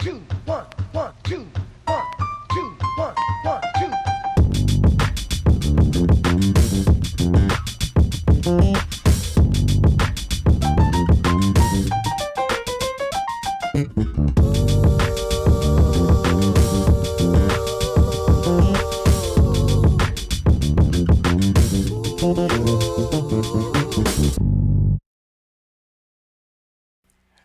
two, one, two, one, two, one, two.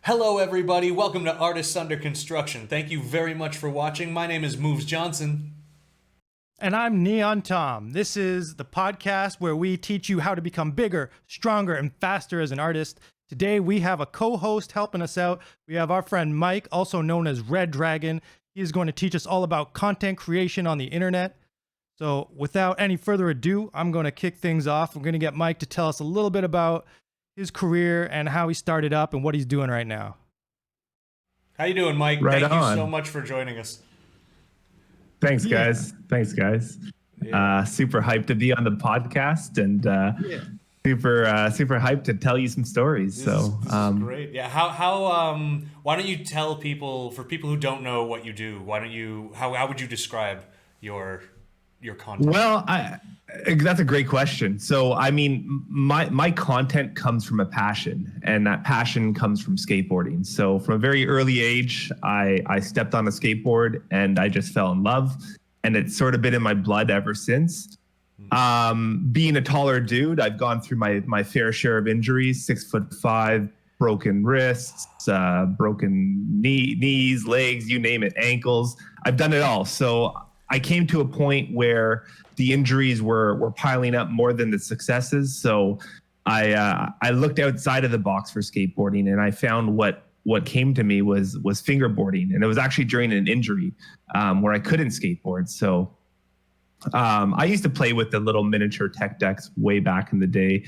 Hello everybody, welcome to Artists Under Construction. Thank you very much for watching. My name is Moves Johnson. And I'm Neon Tom. This is the podcast where we teach you how to become bigger, stronger, and faster as an artist. Today we have a co-host helping us out. We have our friend Mike, also known as RedDragon. He is going to teach us all about content creation on the internet. So without any further ado, I'm going to kick things off. We're going to get Mike to tell us a little bit about his career and how he started up and what he's doing right now. How you doing, Mike? Right Thank on. you so much for joining us. Thanks, guys. Yeah. Super hyped to be on the podcast and super hyped to tell you some stories. This is great. Yeah. How why don't you tell people, for people who don't know what you do, how would you describe your content? Well, that's a great question. So, I mean, my content comes from a passion, and that passion comes from skateboarding. So from a very early age, I stepped on a skateboard and I just fell in love, and it's sort of been in my blood ever since. Being a taller dude, I've gone through my fair share of injuries, 6'5", broken wrists, broken knees, legs, you name it, ankles. I've done it all. So I came to a point where the injuries were piling up more than the successes. So I looked outside of the box for skateboarding, and I found what came to me was fingerboarding. And it was actually during an injury where I couldn't skateboard. So I used to play with the little miniature tech decks way back in the day.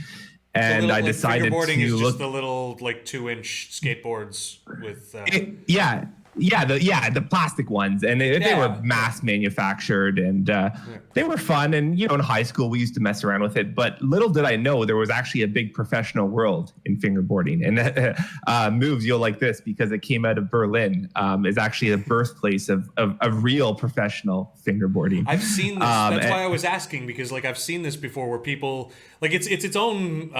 And I decided fingerboarding to is look just the little 2-inch skateboards with the plastic ones, and they were mass manufactured, and they were fun. And in high school we used to mess around with it, but little did I know there was actually a big professional world in fingerboarding. And Moves, you'll like this because it came out of Berlin. Is actually the birthplace of real professional fingerboarding. I've seen this. That's why I was asking, because I've seen this before where people it's its own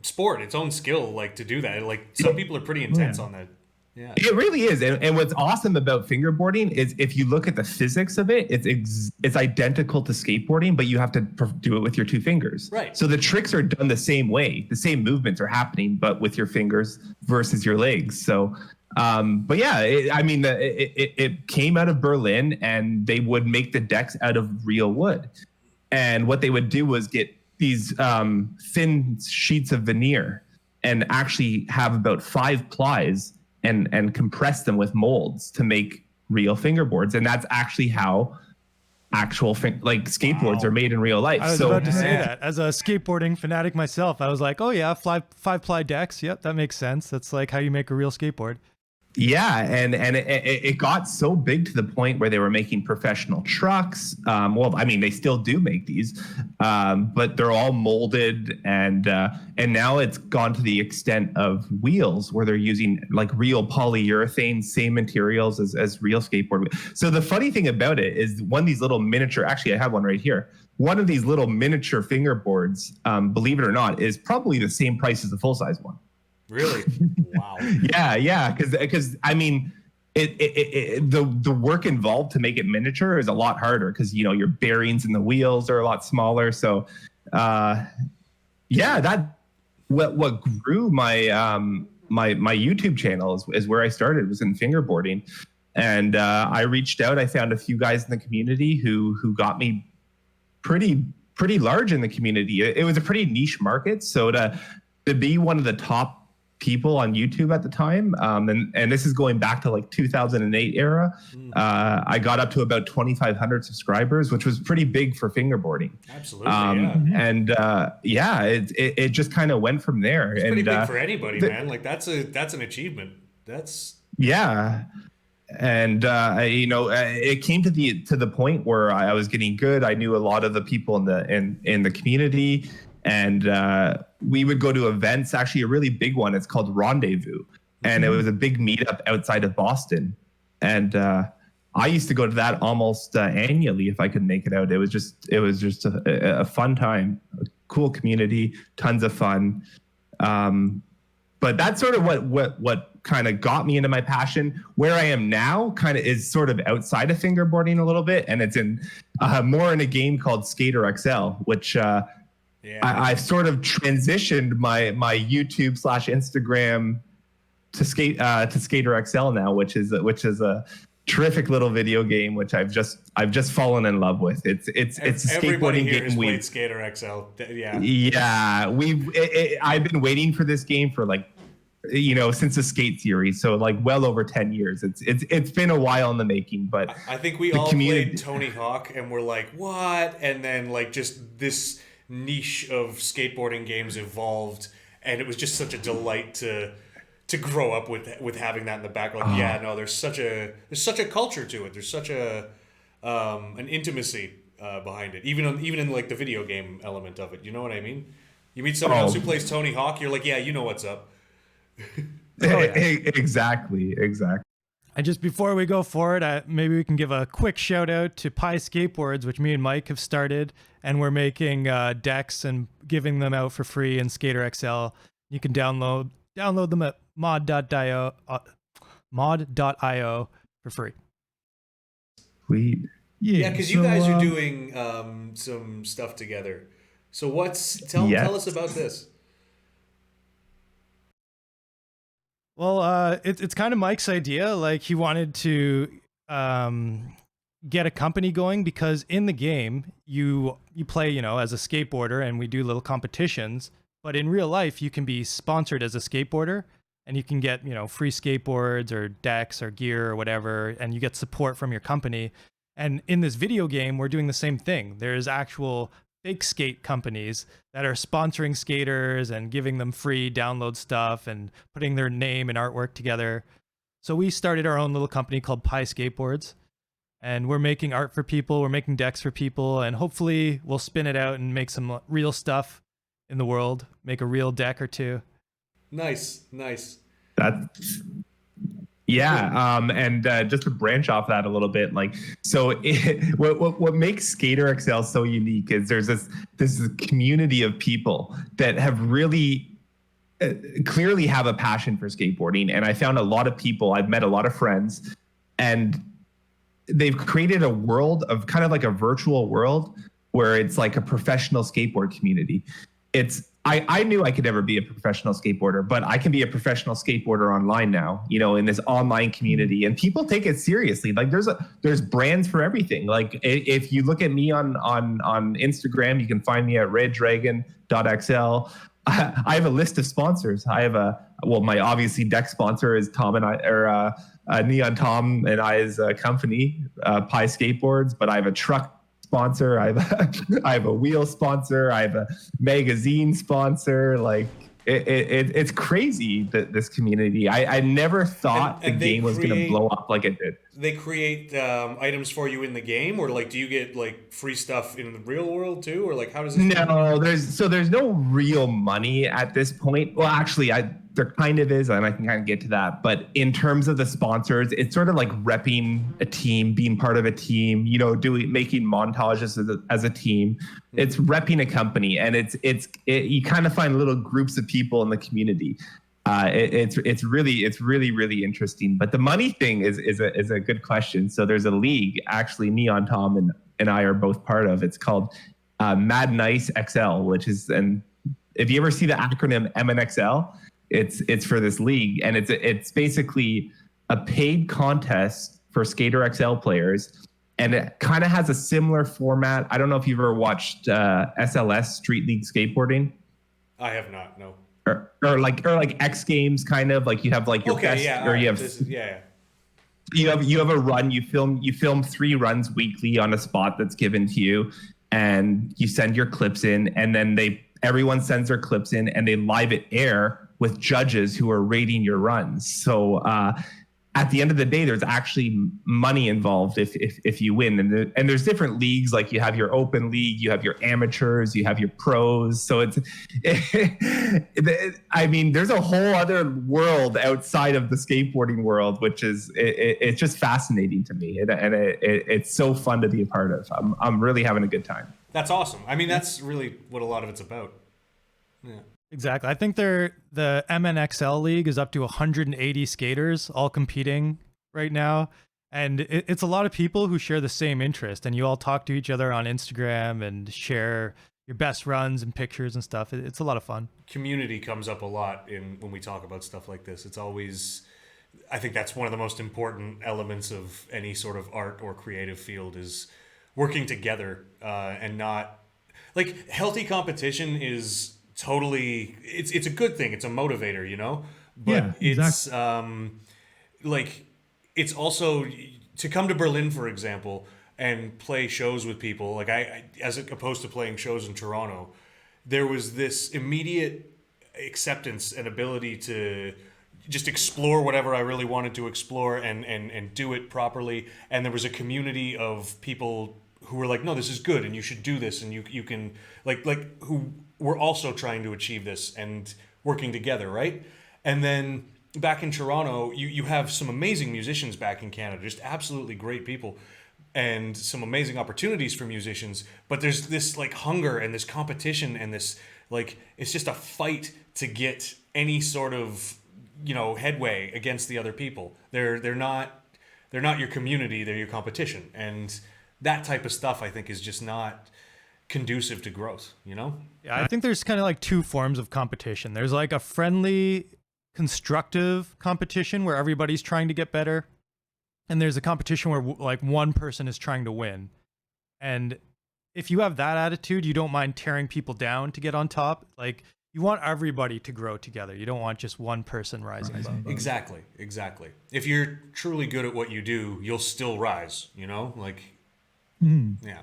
sport, its own skill, to do that. Some people are pretty intense on that. Yeah. It really is. And what's awesome about fingerboarding is if you look at the physics of it, it's identical to skateboarding, but you have to do it with your two fingers. Right. So the tricks are done the same way. The same movements are happening, but with your fingers versus your legs. So, but yeah, it came out of Berlin, and they would make the decks out of real wood. And what they would do was get these thin sheets of veneer and actually have about 5 plies and compress them with molds to make real fingerboards. And that's actually how actual skateboards are made in real life. I was about to say that. As a skateboarding fanatic myself, I was like, oh yeah, 5-ply decks. Yep, that makes sense. That's how you make a real skateboard. Yeah, and it got so big to the point where they were making professional trucks. They still do make these, but they're all molded, and now it's gone to the extent of wheels where they're using real polyurethane, same materials as real skateboard. So the funny thing about it is one of these little miniature, actually I have one right here. One of these little miniature fingerboards, believe it or not, is probably the same price as the full-size one. Really? Wow. Yeah, because the work involved to make it miniature is a lot harder because your bearings and the wheels are a lot smaller. So that what grew my my YouTube channel is where I started, was in fingerboarding. And I reached out. I found a few guys in the community who got me pretty large in the community. It was a pretty niche market, so to be one of the top people on YouTube at the time, and this is going back to 2008 era. I got up to about 2,500 subscribers, which was pretty big for fingerboarding. Absolutely, yeah. And it just kind of went from there. It's pretty big for anybody, man. That's an achievement. Yeah. And it came to the point where I was getting good. I knew a lot of the people in the community. And we would go to events, actually a really big one. It's called Rendezvous. And it was a big meetup outside of Boston. and I used to go to that almost annually if I could make it out. It was just a fun time, a cool community, tons of fun. But that's sort of what kind of got me into my passion. Where I am now kind of is sort of outside of fingerboarding a little bit, and it's in more in a game called Skater XL, which I've sort of transitioned my YouTube / Instagram to Skater XL now, which is a terrific little video game which I've just fallen in love with. It's a Everybody skateboarding here game. has played Skater XL. Yeah. Yeah, I've been waiting for this game for since the Skate series, so well over 10 years. It's been a while in the making, but I think we all played Tony Hawk and we're like, what? And then just this niche of skateboarding games evolved, and it was just such a delight to grow up with having that in the background. There's such a culture to it. There's such an intimacy behind it, even in the video game element of it. You know what I mean? You meet someone else who plays Tony Hawk, you're like, yeah, you know what's up. Exactly. And just before we go forward, maybe we can give a quick shout out to Pi Skateboards, which me and Mike have started, and we're making decks and giving them out for free in Skater XL. You can download them at mod.io for free. Sweet. Yeah, because you guys are doing some stuff together. So tell us about this. Well, it's kind of Mike's idea. He wanted to get a company going, because in the game you play, as a skateboarder, and we do little competitions. But in real life, you can be sponsored as a skateboarder, and you can get, free skateboards or decks or gear or whatever, and you get support from your company. And in this video game, we're doing the same thing. There's actual fake skate companies that are sponsoring skaters and giving them free download stuff and putting their name and artwork together. So we started our own little company called Pi Skateboards, and we're making art for people, we're making decks for people, and hopefully we'll spin it out and make some real stuff in the world, make a real deck or two. Nice. And just to branch off that a little bit, what makes Skater XL so unique is there's this community of people that have really clearly have a passion for skateboarding. And I found a lot of people, I've met a lot of friends, and they've created a world of kind of like a virtual world where it's like a professional skateboard community. I knew I could never be a professional skateboarder, but I can be a professional skateboarder online now, in this online community, and people take it seriously. There's brands for everything. If you look at me on Instagram, you can find me at RedDragonXL. I have a list of sponsors. I have my obviously deck sponsor is Tom and I, or Neon Tom and I's company, Pi Skateboards, but I have a truck sponsor, I have a wheel sponsor, I have a magazine sponsor. It's crazy that this community, I never thought the game was going to blow up like it did. They create items for you in the game, or do you get free stuff in the real world too, or how does this No, there's no real money at this point. Well, actually, there kind of is, and I can kind of get to that. But in terms of the sponsors, it's sort of like repping a team, being part of a team, making montages as a team. It's repping a company, and you kind of find little groups of people in the community. It's really interesting. But the money thing is a good question. So there's a league, actually, Neon Tom and I are both part of. It's called Mad Nice XL, which is, and if you ever see the acronym MNXL, it's for this league, and it's basically a paid contest for Skater XL players, and it kind of has a similar format. I don't know if you've ever watched SLS Street League Skateboarding. I have not, no. Or like X Games, kind of you have your best, or you have you have a run. You film 3 runs weekly on a spot that's given to you, and you send your clips in, and then everyone sends their clips in, and they live at air with judges who are rating your runs. So at the end of the day, there's actually money involved if you win. And there's different leagues, like you have your open league, you have your amateurs, you have your pros. So I mean, there's a whole other world outside of the skateboarding world, which is, it's just fascinating to me. And it's so fun to be a part of. I'm really having a good time. That's awesome. I mean, that's really what a lot of it's about. Yeah. Exactly. I think the MNXL league is up to 180 skaters all competing right now. And it's a lot of people who share the same interest, and you all talk to each other on Instagram and share your best runs and pictures and stuff. It's a lot of fun. Community comes up a lot when we talk about stuff like this. It's always, I think that's one of the most important elements of any sort of art or creative field is working together, and not like healthy competition is totally, it's a good thing. It's a motivator, you know, but yeah, exactly. It's like, it's also to come to Berlin, for example, and play shows with people. Like I as opposed to playing shows in Toronto, there was this immediate acceptance and ability to just explore whatever I really wanted to explore and do it properly. And there was a community of people who were like, no, this is good, and you should do this, and you can like who were also trying to achieve this and working together, right? And then back in Toronto, you have some amazing musicians back in Canada, just absolutely great people, and some amazing opportunities for musicians. But there's this like hunger and this competition and this like, it's just a fight to get any sort of, you know, headway against the other people. They're not your community, they're your competition. And that type of stuff, I think, is just not conducive to growth, you know? Yeah, I think there's kind of like two forms of competition. There's like a friendly, constructive competition where everybody's trying to get better. And there's a competition where like one person is trying to win. And if you have that attitude, you don't mind tearing people down to get on top. Like, you want everybody to grow together. You don't want just one person rising above. Exactly. If you're truly good at what you do, you'll still rise, you know? Like, yeah.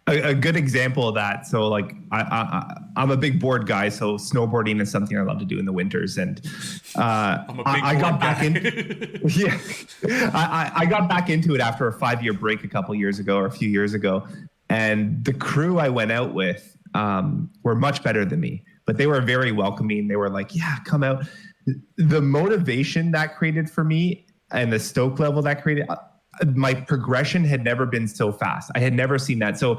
A good example of that. So like I'm a big board guy, so snowboarding is something I love to do in the winters. And I got back in. Yeah, I got back into it after a 5-year break a few years ago. And the crew I went out with were much better than me, but they were very welcoming. They were like, "Yeah, come out." The motivation that created for me and the stoke level that created. My progression had never been so fast. I had never seen that. So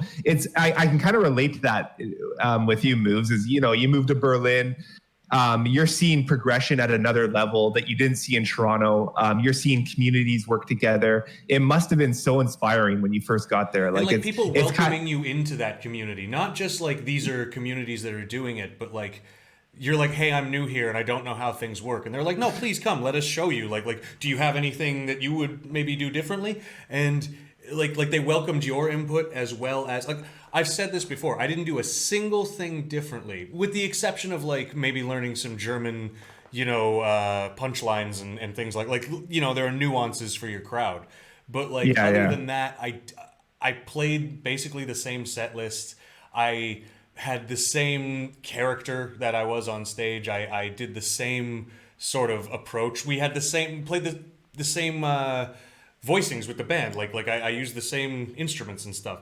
I can kind of relate to that with you, Moves, is, you know, you moved to Berlin. You're seeing progression at another level that you didn't see in Toronto. You're seeing communities work together. It must have been so inspiring when you first got there. Like, it's people welcoming you into that community, not just like these are communities that are doing it, but like, you're like, hey, I'm new here and I don't know how things work. And they're like, no, please come, let us show you. Like, do you have anything that you would maybe do differently? And like they welcomed your input as well as, like, I've said this before, I didn't do a single thing differently, with the exception of like maybe learning some German, you know, punchlines and things like, you know, there are nuances for your crowd. But like, other than that, I played basically the same set list. I had the same character that I was on stage. I did the same sort of approach. We had played the same voicings with the band. Like I used the same instruments and stuff.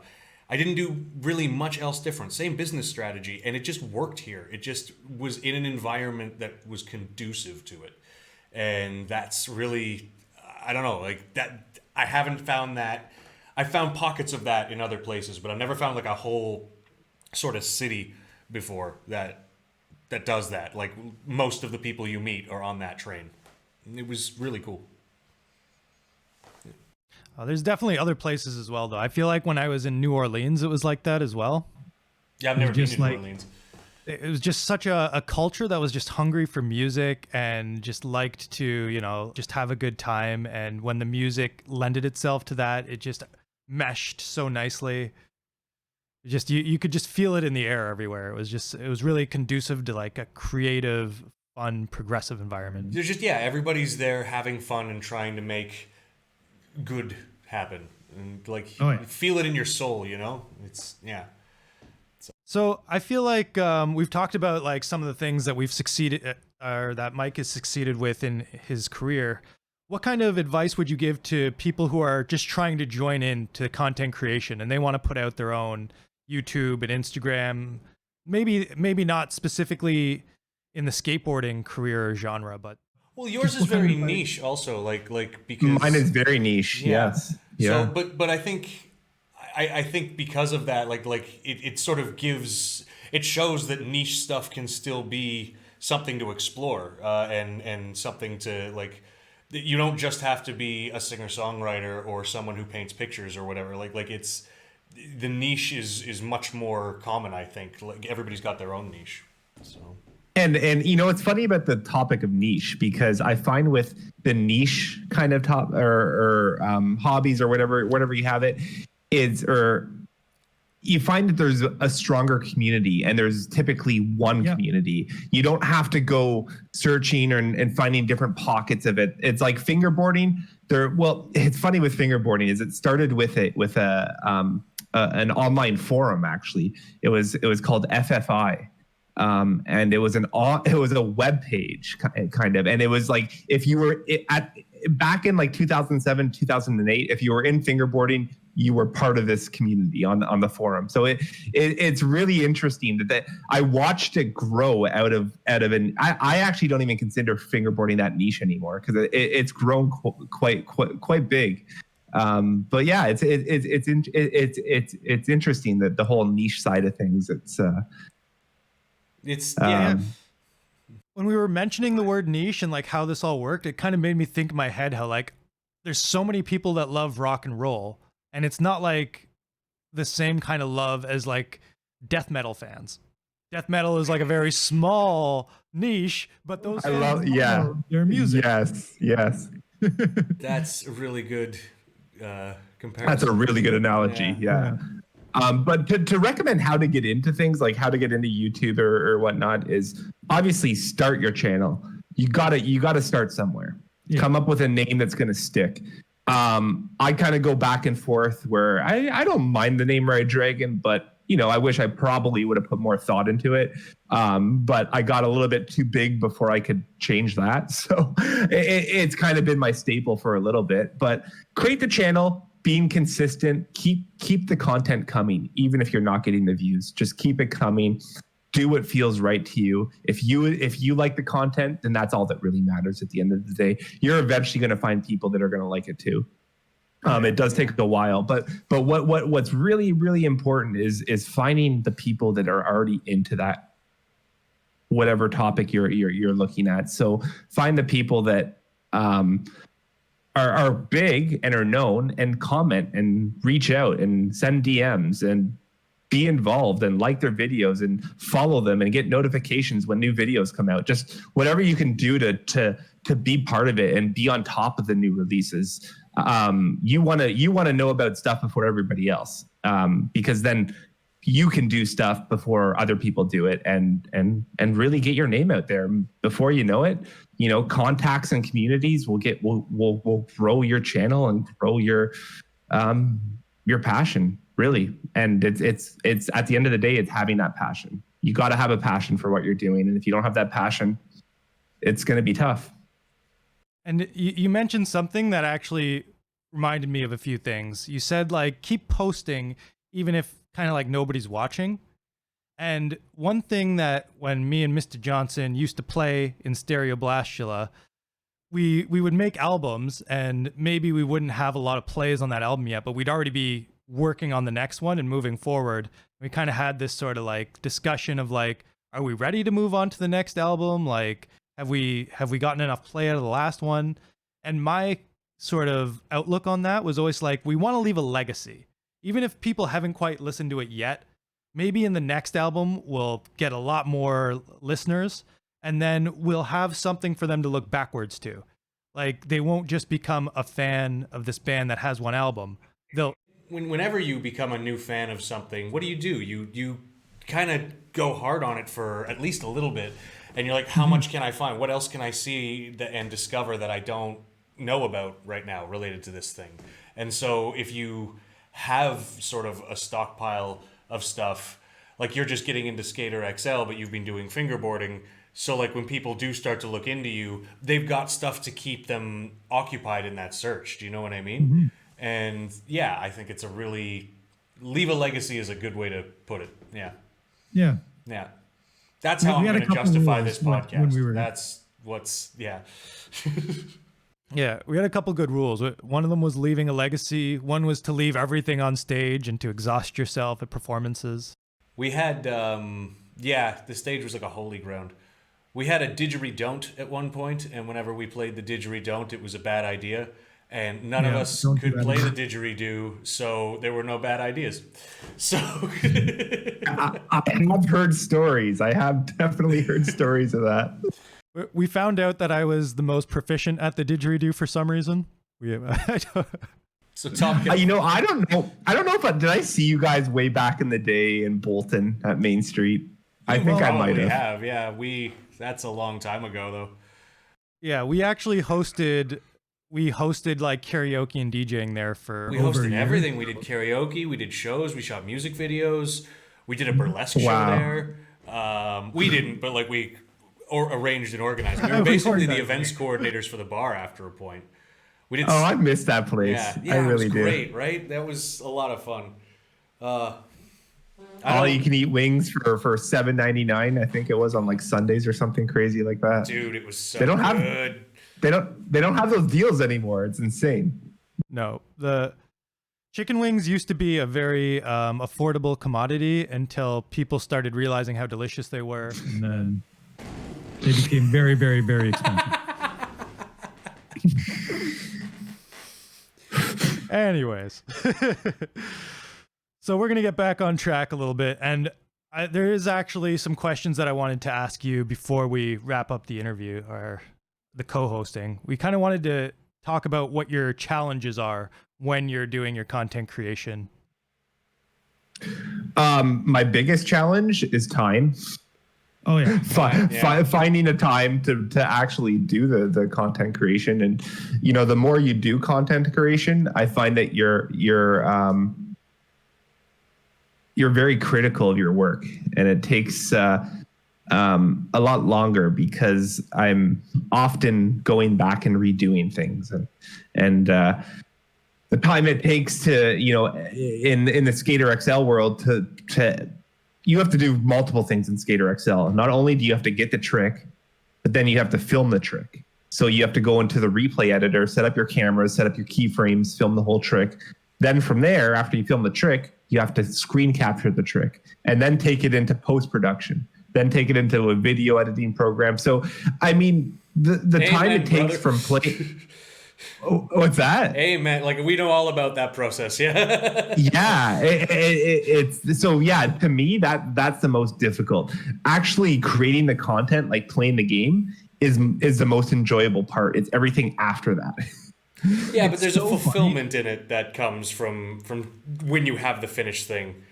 I didn't do really much else different. Same business strategy, and it just worked here. It just was in an environment that was conducive to it. And that's really, I don't know, like that, I haven't found that. I found pockets of that in other places, but I've never found like a whole sort of city before that does that. Like, most of the people you meet are on that train. It was really cool. There's definitely other places as well, though. I feel like when I was in New Orleans, it was like that as well. Yeah, I've never been to New Orleans. It was just such a culture that was just hungry for music and just liked to, you know, just have a good time. And when the music lended itself to that, it just meshed so nicely. Just you could just feel it in the air everywhere. It was really conducive to like a creative, fun, progressive environment. There's just, everybody's there having fun and trying to make good happen, and like feel it in your soul, you know? It's So I feel like we've talked about like some of the things that we've succeeded or that Mike has succeeded with in his career. What kind of advice would you give to people who are just trying to join in to content creation and they want to put out their own YouTube and Instagram? Maybe not specifically in the skateboarding career or genre, but Well, yours is very niche also, because Mine is very niche. Yeah. Yes. Yeah. So, but I think because of that, it sort of it shows that niche stuff can still be something to explore, and something to like. You don't just have to be a singer-songwriter or someone who paints pictures or whatever. It's the niche is much more common. I think like everybody's got their own niche. So. And it's funny about the topic of niche, because I find with the niche kind of hobbies or whatever you have it is, or you find that there's a stronger community, and there's typically one community. You don't have to go searching and finding different pockets of it. It's like fingerboarding. It's funny with fingerboarding is it started with an online forum. Actually, it was called FFI. And it was a web page kind of, and it was like if you were back in like 2007, 2008, if you were in fingerboarding, you were part of this community on the forum. So it's really interesting that I watched it grow out of I actually don't even consider fingerboarding that niche anymore, because it's grown quite big. But yeah, it's interesting that the whole niche side of things. When we were mentioning the word niche and like how this all worked, it kind of made me think in my head how like there's so many people that love rock and roll, and it's not like the same kind of love as like death metal fans. Death metal is like a very small niche, but those fans love their music. Yes. That's a really good comparison. That's a really good analogy. Yeah. But to recommend how to get into things, like how to get into YouTube or whatnot, is obviously start your channel. You gotta start somewhere. Yeah. Come up with a name that's gonna stick. I kind of go back and forth where I don't mind the name RedDragon, but I wish I probably would have put more thought into it. But I got a little bit too big before I could change that. So it's kind of been my staple for a little bit. But create the channel. Being consistent, keep the content coming, even if you're not getting the views. Just keep it coming. Do what feels right to you. If you like the content, then that's all that really matters at the end of the day. You're eventually going to find people that are going to like it too. It does take a while, but what's really, really important is finding the people that are already into that whatever topic you're looking at. So find the people that are big and are known, and comment and reach out and send DMs and be involved and like their videos and follow them and get notifications when new videos come out. Just whatever you can do to be part of it and be on top of the new releases. You want to know about stuff before everybody else, because then you can do stuff before other people do it and really get your name out there. Before you know it, contacts and communities will grow your channel and grow your passion, really. And it's at the end of the day, it's having that passion. You got to have a passion for what you're doing, and if you don't have that passion, it's going to be tough. And you mentioned something that actually reminded me of a few things. You said like keep posting even if kind of like nobody's watching. And one thing that when me and Mr. Johnson used to play in Stereo Blastula, we would make albums, and maybe we wouldn't have a lot of plays on that album yet, but we'd already be working on the next one and moving forward. We kind of had this sort of like discussion of like, are we ready to move on to the next album? Like, have we gotten enough play out of the last one? And my sort of outlook on that was always like, we want to leave a legacy. Even if people haven't quite listened to it yet, maybe in the next album we'll get a lot more listeners, and then we'll have something for them to look backwards to. Like, they won't just become a fan of this band that has one album. Whenever you become a new fan of something, what do? You kind of go hard on it for at least a little bit, and you're like, how much can I find? What else can I see and discover that I don't know about right now related to this thing? And so if you have sort of a stockpile of stuff, like you're just getting into Skater XL, but you've been doing fingerboarding So like when people do start to look into you, they've got stuff to keep them occupied in that search. Do you know what I mean? And yeah, I think it's a really leave a legacy is a good way to put it. Yeah. Yeah. Yeah. That's how I'm had a going to couple justify rules this when podcast. we were- That's what's, yeah. Yeah, we had a couple good rules. One of them was leaving a legacy. One was to leave everything on stage and to exhaust yourself at performances. We had, yeah, the stage was like a holy ground. We had a didgeridoo at one point, and whenever we played the didgeridoo, it was a bad idea. And none of Yeah, us don't do could that. play the didgeridoo, so there were no bad ideas. So I have heard stories. I have definitely heard stories of that. We found out that I was the most proficient at the didgeridoo for some reason. so Tom, You know, I don't know. Did I see you guys way back in the day in Bolton at Main Street? I think I might probably have. Yeah, that's a long time ago though. Yeah, we actually hosted like karaoke and DJing there for We over a hosted year. everything. We did karaoke, we did shows, we shot music videos, we did a burlesque show Wow. there. We didn't, but like we arranged and organized. We were basically the events coordinators for the bar after a point. We did. Oh, I missed that place. yeah, I really it was do. great, right? That was a lot of fun. All you can eat wings for $7.99. I think it was on like Sundays or something crazy like that. Dude, it was so They don't have- good. They don't have those deals anymore. It's insane. No, the chicken wings used to be a very affordable commodity until people started realizing how delicious they were. And then they became very, very, very expensive. Anyways, so we're gonna get back on track a little bit, and there is actually some questions that I wanted to ask you before we wrap up the interview or the co-hosting. We kind of wanted to talk about what your challenges are when you're doing your content creation. My biggest challenge is time. Oh yeah. Finding a time to actually do the content creation. And you know, the more you do content creation, I find that you're very critical of your work, and it takes a lot longer because I'm often going back and redoing things, and the time it takes to, you know, in the Skater XL world to you have to do multiple things in Skater XL. Not only do you have to get the trick, but then you have to film the trick. So you have to go into the replay editor, set up your cameras, set up your keyframes, film the whole trick. Then from there, after you film the trick, you have to screen capture the trick and then take it into post-production, then take it into a video editing program. So, I mean, the time it takes brother. from play. Oh, what's that? Amen. Like we know all about that process. Yeah. Yeah, it's so yeah. To me, that's the most difficult. Actually, creating the content, like playing the game, is the most enjoyable part. It's everything after that. Yeah, but there's a so funny. fulfillment in it that comes from when you have the finished thing.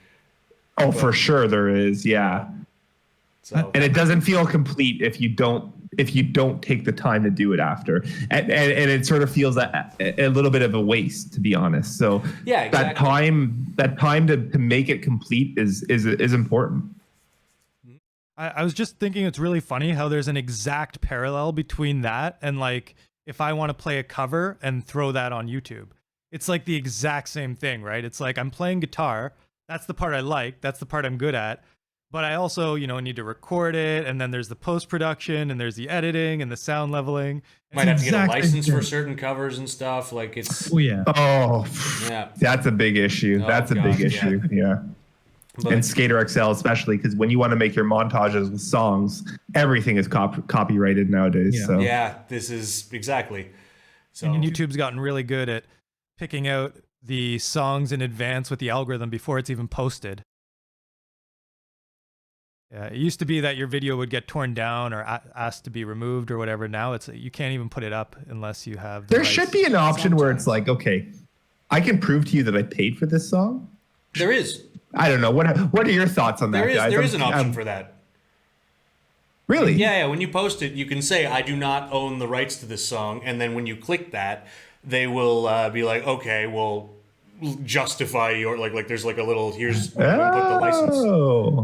Oh, for sure there is. Yeah, So and it doesn't feel complete if you don't take the time to do it after, and it sort of feels a little bit of a waste, to be honest. So Yeah, exactly. that time to make it complete is important. I was just thinking it's really funny how there's an exact parallel between that and like if I want to play a cover and throw that on YouTube. It's like the exact same thing, right? It's like I'm playing guitar. That's the part I like. That's the part I'm good at. But I also, you know, need to record it, and then there's the post-production, and there's the editing and the sound leveling. might have to get a exactly license the for same. certain covers and stuff. Like it's Oh yeah. Oh, yeah. that's a big issue. Oh, That's a God, big yeah. issue. Yeah. But And Skater XL especially, because when you want to make your montages with songs, everything is copyrighted nowadays. Yeah. So yeah, this is exactly. So And YouTube's gotten really good at picking out the songs in advance with the algorithm before it's even posted. Yeah, it used to be that your video would get torn down or asked to be removed or whatever. Now it's you can't even put it up unless you have. The there rights. should be an option where it's like, okay, I can prove to you that I paid for this song. there is I don't know. What are your thoughts on that, guys? there is an option I'm- for that. Really? Yeah, when you post it, you can say, I do not own the rights to this song. And then when you click that, they will be like, okay, well, justify your like there's like a little here's where you put the license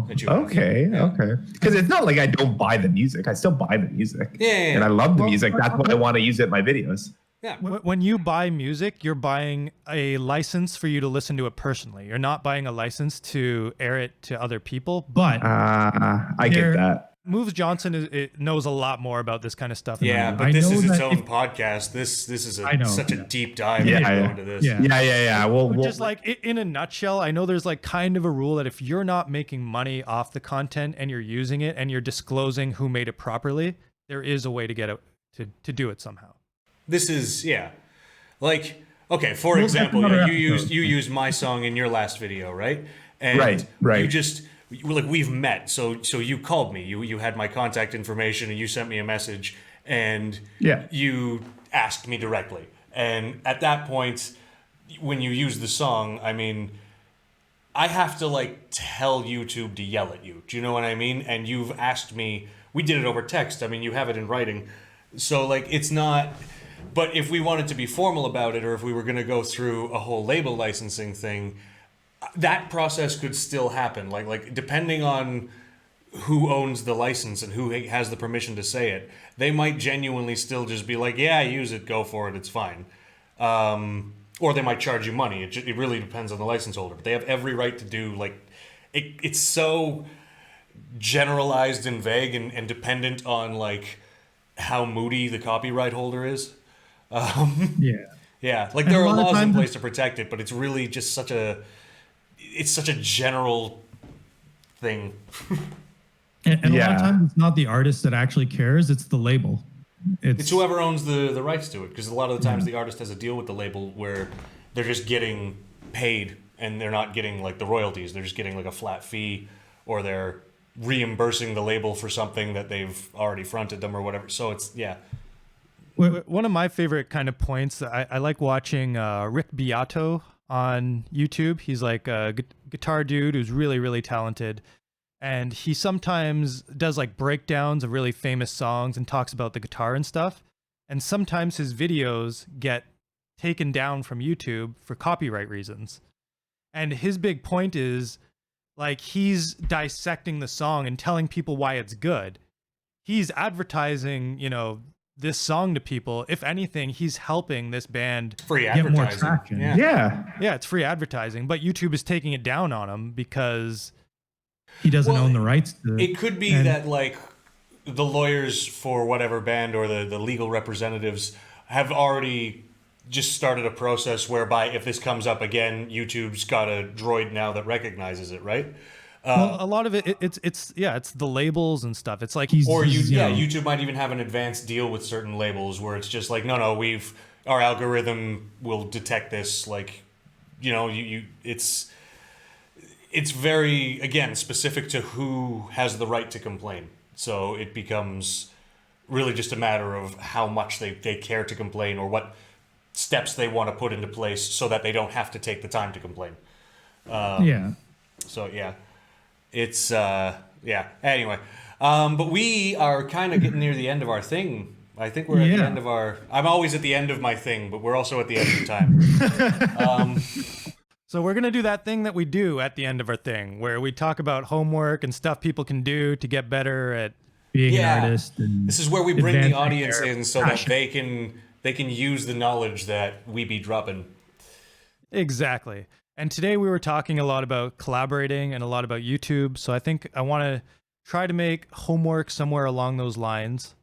that you have. Okay. Because it's not like I don't buy the music. I still buy the music. Yeah. And I love the music. That's why I want to use it in my videos. Yeah. When you buy music, you're buying a license for you to listen to it personally. You're not buying a license to air it to other people. But I get that. Moves Johnson knows a lot more about this kind of stuff. Than I do. But this know is its that own podcast. This is such a deep dive into this. Yeah. Well, Just like in a nutshell, I know there's like kind of a rule that if you're not making money off the content and you're using it and you're disclosing who made it properly, there is a way to get it to do it somehow. This is like okay. For example, you used my song in your last video, right? And right. You just like we've met, so you called me. You had my contact information, and you sent me a message, and you asked me directly. And at that point, when you use the song, I mean, I have to like tell YouTube to yell at you. Do you know what I mean? And you've asked me. We did it over text. I mean, you have it in writing, so like it's not. But if we wanted to be formal about it, or if we were going to go through a whole label licensing thing, that process could still happen. Like depending on who owns the license and who has the permission to say it, they might genuinely still just be like, yeah, use it, go for it, it's fine. Or they might charge you money. It really depends on the license holder. But they have every right to do, like, it's so generalized and vague and dependent on, like, how moody the copyright holder is. Yeah, like there are laws in place to protect it, but it's really just such a general thing. and a lot of times it's not the artist that actually cares, it's the label. It's whoever owns the rights to it, because a lot of the times the artist has a deal with the label where they're just getting paid and they're not getting like the royalties. They're just getting like a flat fee, or they're reimbursing the label for something that they've already fronted them or whatever. So it's One of my favorite kind of points, I like watching Rick Beato on YouTube. He's like a guitar dude who's really, really talented. And he sometimes does like breakdowns of really famous songs and talks about the guitar and stuff. And sometimes his videos get taken down from YouTube for copyright reasons. And his big point is like he's dissecting the song and telling people why it's good. He's advertising, this song to people. If anything, he's helping this band free get more advertising. traction. Yeah, it's free advertising, but YouTube is taking it down on him because he doesn't own the rights to it. Could be that like the lawyers for whatever band or the legal representatives have already just started a process whereby if this comes up again, YouTube's got a droid now that recognizes it, right? Well, a lot of it's the labels and stuff. It's like YouTube might even have an advanced deal with certain labels where it's just like, no, our algorithm will detect this. Like, it's very, again, specific to who has the right to complain. So it becomes really just a matter of how much they care to complain or what steps they want to put into place so that they don't have to take the time to complain. So yeah. It's anyway, but we are kind of getting near the end of our thing. I think we're at the end of I'm always at the end of my thing, but we're also at the end of time. So we're going to do that thing that we do at the end of our thing where we talk about homework and stuff people can do to get better at being an artist. And this is where we bring the audience in so that they can use the knowledge that we be dropping. Exactly. And today we were talking a lot about collaborating and a lot about YouTube. So I think I want to try to make homework somewhere along those lines.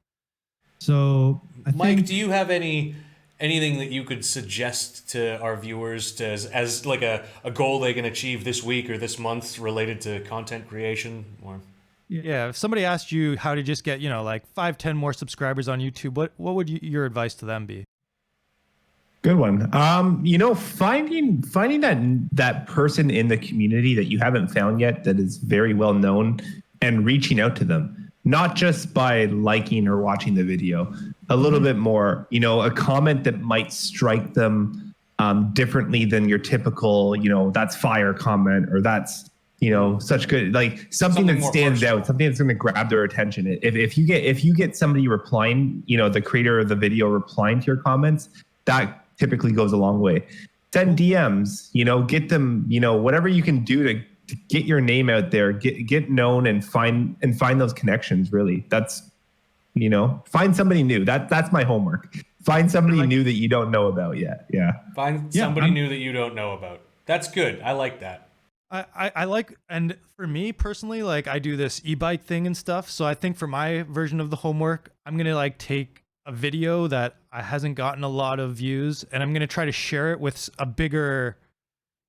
So Mike, do you have anything that you could suggest to our viewers as like a goal they can achieve this week or this month related to content creation? Or if somebody asked you how to just get, like 5-10 more subscribers on YouTube, what would your advice to them be? Good one. Finding that person in the community that you haven't found yet that is very well known and reaching out to them, not just by liking or watching the video, a little bit more, a comment that might strike them differently than your typical, that's fire comment, or that's, such good, like something that stands out, something that's going to grab their attention. If you get somebody replying, the creator of the video replying to your comments, that typically goes a long way. Send DMs, get them, whatever you can do to get your name out there, get known and find those connections. Really, that's, find somebody new. That's my homework. Find somebody new that you don't know about yet. Yeah. Find somebody new that you don't know about. That's good. I like that. I like, and for me personally, like I do this e-bike thing and stuff. So I think for my version of the homework, I'm going to like take a video that hasn't gotten a lot of views and I'm going to try to share it with a bigger,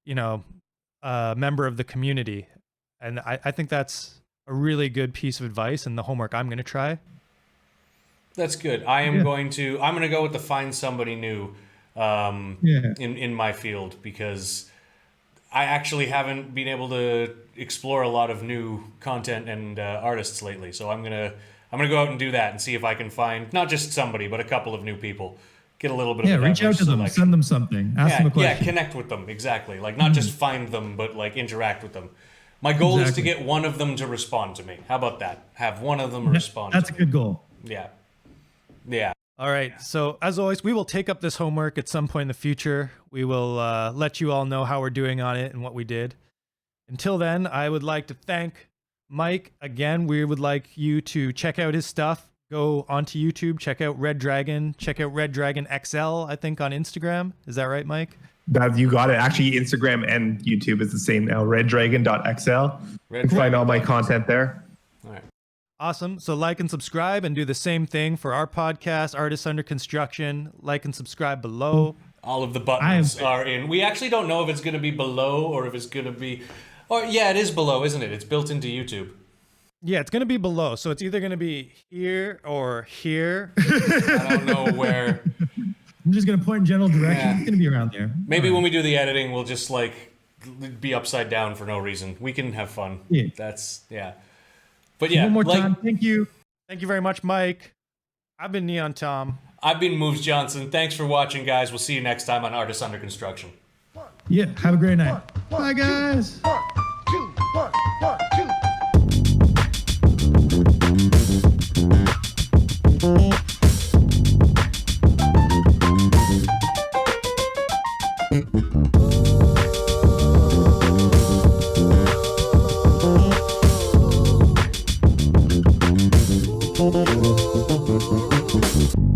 member of the community. And I think that's a really good piece of advice and the homework I'm going to try. That's good. I'm going to go with the find somebody new in my field, because I actually haven't been able to explore a lot of new content and artists lately. So I'm gonna go out and do that and see if I can find not just somebody, but a couple of new people. Get a little bit of reach out to them, send them something, ask them a question. Yeah, connect with them, exactly. Like not just find them, but like interact with them. My goal is to get one of them to respond to me. How about that? Have one of them respond. That's a good goal. Yeah. Yeah. All right. So as always, we will take up this homework at some point in the future. We will let you all know how we're doing on it and what we did. Until then, I would like to thank Mike again. We would like you to check out his stuff. Go onto YouTube, check out Red Dragon, check out RedDragonXL, I think, on Instagram. Is that right, Mike? You got it. Actually, Instagram and YouTube is the same now. RedDragon.XL. You can find all my content there. All right. Awesome. So like and subscribe and do the same thing for our podcast, Artists Under Construction. Like and subscribe below. All of the buttons are in. We actually don't know if it's going to be below or if it's going to be... Or yeah, it is below, isn't it? It's built into YouTube. Yeah, it's going to be below. So it's either going to be here or here. I don't know where. I'm just going to point in general direction. It's going to be around there. Maybe when we do the editing, we'll just like be upside down for no reason. We can have fun. Yeah. But yeah. One more time. Thank you. Thank you very much, Mike. I've been Neon Tom. I've been Moves Johnson. Thanks for watching, guys. We'll see you next time on Artists Under Construction. Yeah, have a great night. Bye, guys. 1, 2, 1, 1, 2.